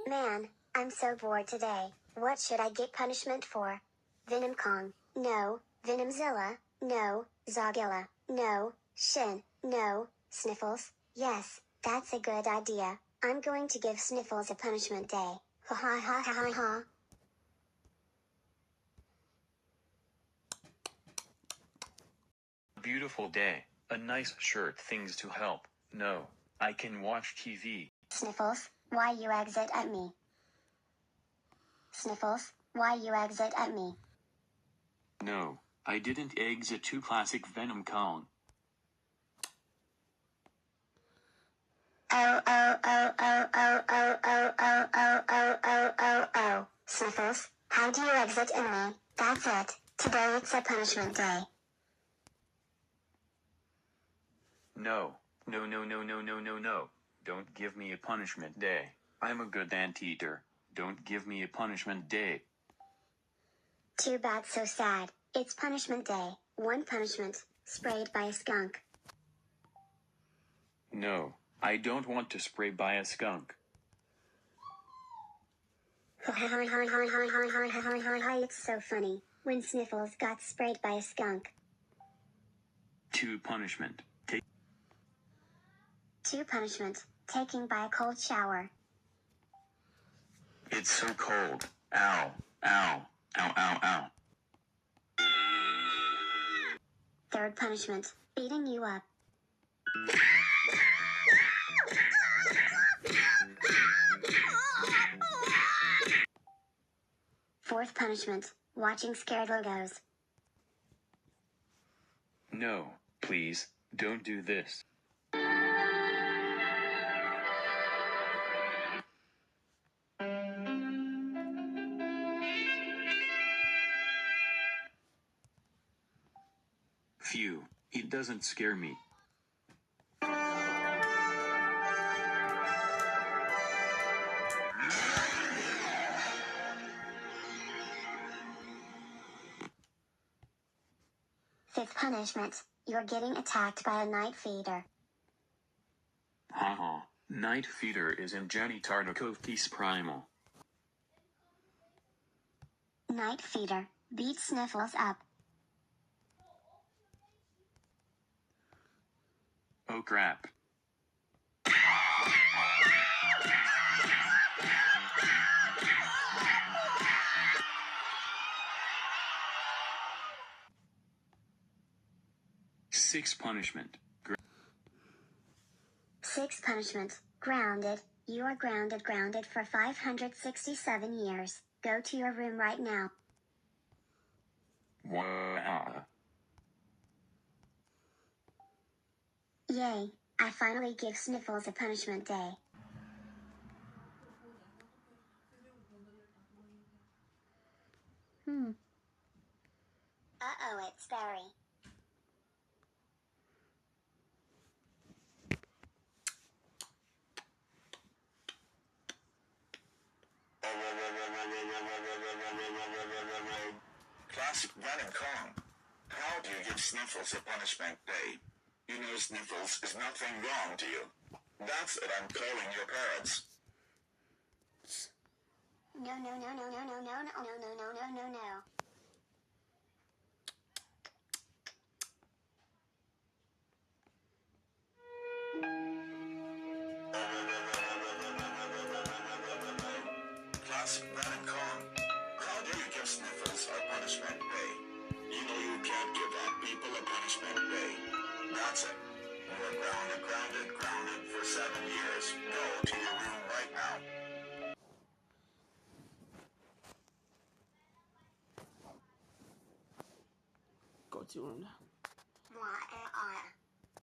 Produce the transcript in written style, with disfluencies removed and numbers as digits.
Man, I'm so bored today. What should I get punishment for? Venom Kong, no. Venomzilla, no. Zogilla, no. Shin, no. Sniffles, yes, that's a good idea. I'm going to give Sniffles a punishment day. Ha ha ha ha ha ha. Beautiful day, a nice shirt, things to help. No, I can watch TV. Sniffles, why you exit at me? Sniffles, why you exit at me? No, I didn't exit to classic Venom Kong. Oh. Sniffles, how do you exit in me? That's it. Today it's a punishment day. No. Don't give me a punishment day. I'm a good anteater. Don't give me a punishment day. Too bad, so sad. It's punishment day. One punishment, sprayed by a skunk. No, I don't want to spray by a skunk. It's so funny when Sniffles got sprayed by a skunk. 2 punishment. Two punishment, taking by a cold shower. It's so cold. Ow, ow, ow, ow, ow. Third punishment, beating you up. Fourth punishment, watching scared logos. No, please, don't do this. Phew, it doesn't scare me. Fifth punishment, you're getting attacked by a night feeder. Haha, night feeder is in Jenny Tartakovsky's primal. Night feeder, beat Sniffles up. Oh crap. Sixth punishment. Sixth punishment, grounded. You are grounded for 567 years. Go to your room right now. Wow. Yay, I finally give Sniffles a punishment day. Uh-oh, it's Barry. Classic Venom Kong. How do you give Sniffles a punishment day? You know Sniffles is nothing wrong to you. That's it, I'm calling your parents. No. Classic Venom Kong. How do you give Sniffles a punishment day? You know you can't give that people a punishment day. That's it. You are grounded for 7 years. Go to your room right now. Go to your room now.